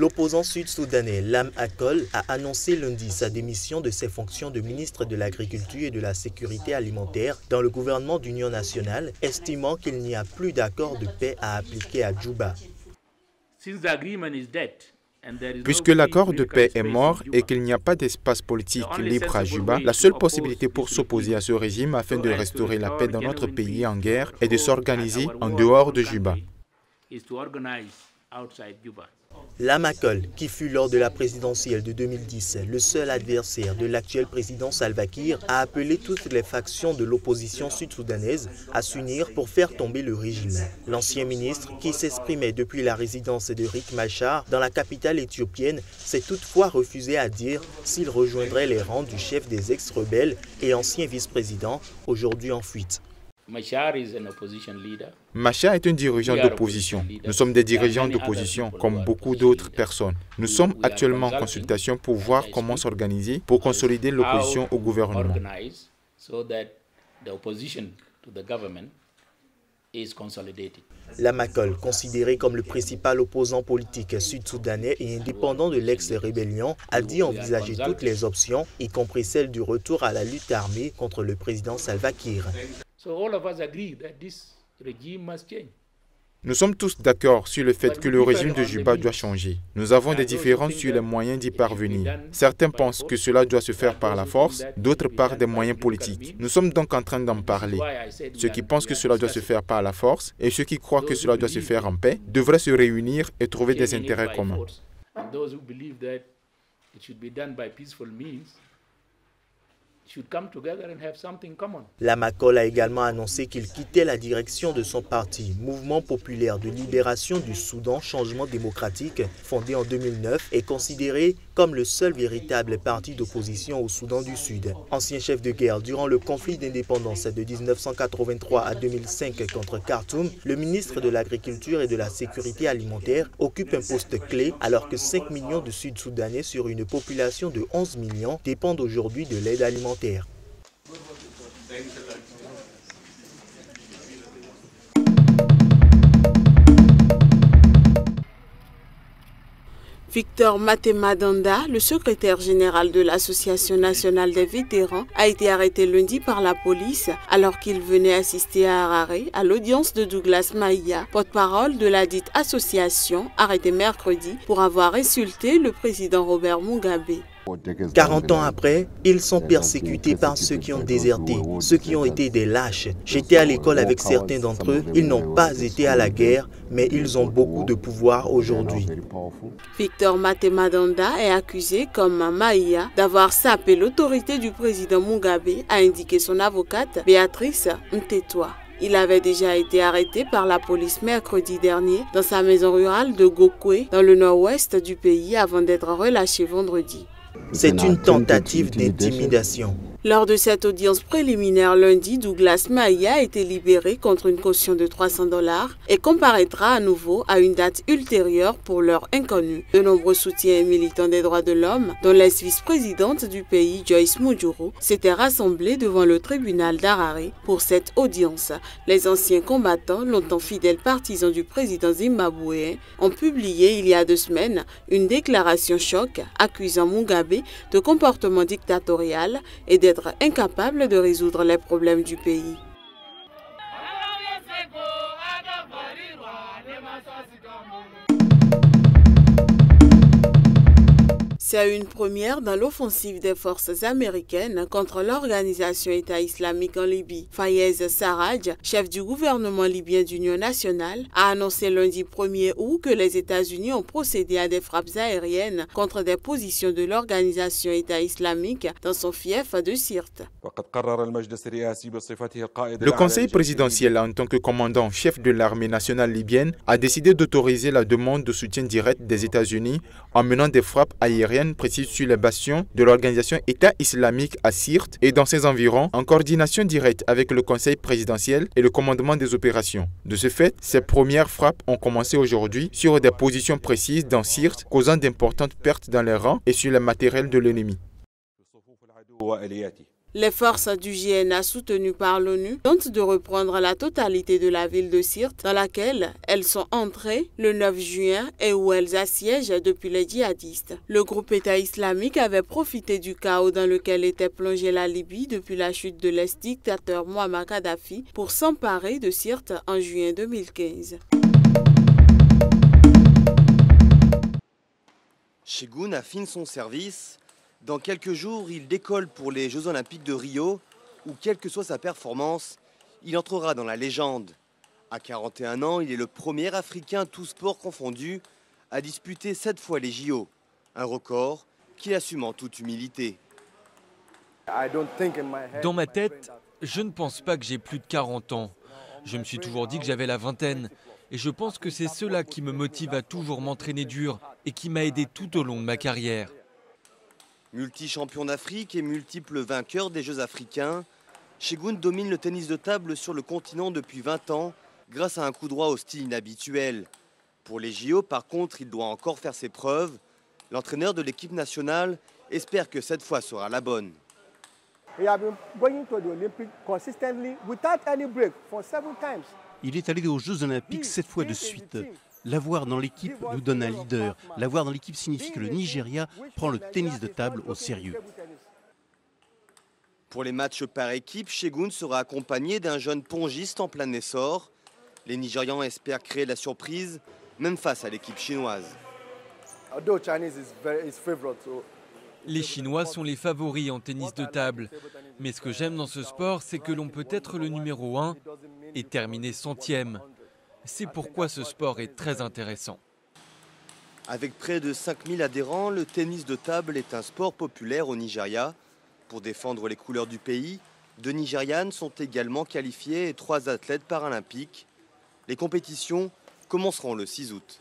L'opposant sud-soudanais Lam Akol a annoncé lundi sa démission de ses fonctions de ministre de l'Agriculture et de la Sécurité alimentaire dans le gouvernement d'Union nationale, estimant qu'il n'y a plus d'accord de paix à appliquer à Djouba. Puisque l'accord de paix est mort et qu'il n'y a pas d'espace politique libre à Djouba, la seule possibilité pour s'opposer à ce régime afin de restaurer la paix dans notre pays en guerre est de s'organiser en dehors de Djouba. Lam Akol, qui fut lors de la présidentielle de 2010 le seul adversaire de l'actuel président Salva Kiir, a appelé toutes les factions de l'opposition sud-soudanaise à s'unir pour faire tomber le régime. L'ancien ministre, qui s'exprimait depuis la résidence de Riek Machar dans la capitale éthiopienne, s'est toutefois refusé à dire s'il rejoindrait les rangs du chef des ex-rebelles et ancien vice-président, aujourd'hui en fuite. Machar est un dirigeant d'opposition. Nous sommes des dirigeants d'opposition, comme beaucoup d'autres personnes. Nous sommes actuellement en consultation pour voir comment s'organiser pour consolider l'opposition au gouvernement. Lam Akol, considéré comme le principal opposant politique sud-soudanais et indépendant de l'ex-rébellion, a dit envisager toutes les options, y compris celle du retour à la lutte armée contre le président Salva Kiir. Nous sommes tous d'accord sur le fait que le régime de Djouba doit changer. Nous avons des différences sur les moyens d'y parvenir. Certains pensent que cela doit se faire par la force, d'autres par des moyens politiques. Nous sommes donc en train d'en parler. Ceux qui pensent que cela doit se faire par la force et ceux qui croient que cela doit se faire en paix devraient se réunir et trouver des intérêts communs. Lam Akol a également annoncé qu'il quittait la direction de son parti, Mouvement populaire de libération du Soudan Changement démocratique, fondé en 2009 et considéré comme le seul véritable parti d'opposition au Soudan du Sud. Ancien chef de guerre durant le conflit d'indépendance de 1983 à 2005 contre Khartoum, le ministre de l'Agriculture et de la Sécurité alimentaire occupe un poste clé alors que 5 millions de Sud-Soudanais sur une population de 11 millions dépendent aujourd'hui de l'aide alimentaire. Victor Matemadanda, le secrétaire général de l'Association nationale des vétérans, a été arrêté lundi par la police alors qu'il venait assister à Harare à l'audience de Douglas Maïa, porte-parole de la dite association, arrêté mercredi pour avoir insulté le président Robert Mugabe. 40 ans après, ils sont persécutés par ceux qui ont déserté, ceux qui ont été des lâches. J'étais à l'école avec certains d'entre eux, ils n'ont pas été à la guerre, mais ils ont beaucoup de pouvoir aujourd'hui. Victor Matemadanda est accusé, comme Maïa, d'avoir sapé l'autorité du président Mugabe, a indiqué son avocate Béatrice Mtetwa. Il avait déjà été arrêté par la police mercredi dernier dans sa maison rurale de Gokwe, dans le nord-ouest du pays, avant d'être relâché vendredi. C'est une tentative d'intimidation. Lors de cette audience préliminaire lundi, Douglas Maïa a été libéré contre une caution de $300 et comparaîtra à nouveau à une date ultérieure pour l'heure inconnue. De nombreux soutiens et militants des droits de l'homme, dont l'ex-vice-présidente du pays Joyce Mujuru, s'étaient rassemblés devant le tribunal d'Harare pour cette audience. Les anciens combattants, longtemps fidèles partisans du président zimbabwéen, ont publié il y a 2 semaines une déclaration choc accusant Mugabe de comportement dictatorial et d'être incapable de résoudre les problèmes du pays. C'est une première dans l'offensive des forces américaines contre l'organisation État islamique en Libye. Fayez Sarraj, chef du gouvernement libyen d'Union nationale, a annoncé lundi 1er août que les États-Unis ont procédé à des frappes aériennes contre des positions de l'organisation État islamique dans son fief de Sirte. Le Conseil présidentiel, en tant que commandant-chef de l'armée nationale libyenne, a décidé d'autoriser la demande de soutien direct des États-Unis en menant des frappes aériennes précises sur les bastions de l'organisation État islamique à Sirte et dans ses environs, en coordination directe avec le Conseil présidentiel et le commandement des opérations. De ce fait, ces premières frappes ont commencé aujourd'hui sur des positions précises dans Sirte, causant d'importantes pertes dans les rangs et sur le matériel de l'ennemi. Les forces du JNA soutenues par l'ONU tentent de reprendre la totalité de la ville de Sirte dans laquelle elles sont entrées le 9 juin et où elles assiègent depuis les djihadistes. Le groupe État islamique avait profité du chaos dans lequel était plongée la Libye depuis la chute de l'ex-dictateur Mouammar Kadhafi pour s'emparer de Sirte en juin 2015. Segun affine son service. Dans quelques jours, il décolle pour les Jeux Olympiques de Rio, où quelle que soit sa performance, il entrera dans la légende. À 41 ans, il est le premier Africain, tous sports confondus, à disputer 7 fois les JO. Un record qu'il assume en toute humilité. Dans ma tête, je ne pense pas que j'ai plus de 40 ans. Je me suis toujours dit que j'avais la vingtaine. Et je pense que c'est cela qui me motive à toujours m'entraîner dur et qui m'a aidé tout au long de ma carrière. Multi-champion d'Afrique et multiple vainqueur des Jeux africains, Segun domine le tennis de table sur le continent depuis 20 ans grâce à un coup droit au style inhabituel. Pour les JO, par contre, il doit encore faire ses preuves. L'entraîneur de l'équipe nationale espère que cette fois sera la bonne. Il est allé aux Jeux Olympiques 7 fois de suite. L'avoir dans l'équipe nous donne un leader. L'avoir dans l'équipe signifie que le Nigeria prend le tennis de table au sérieux. Pour les matchs par équipe, Segun sera accompagné d'un jeune pongiste en plein essor. Les Nigérians espèrent créer la surprise, même face à l'équipe chinoise. Les Chinois sont les favoris en tennis de table. Mais ce que j'aime dans ce sport, c'est que l'on peut être le numéro 1 et terminer 100e. C'est pourquoi ce sport est très intéressant. Avec près de 5000 adhérents, le tennis de table est un sport populaire au Nigeria. Pour défendre les couleurs du pays, 2 Nigérianes sont également qualifiées et 3 athlètes paralympiques. Les compétitions commenceront le 6 août.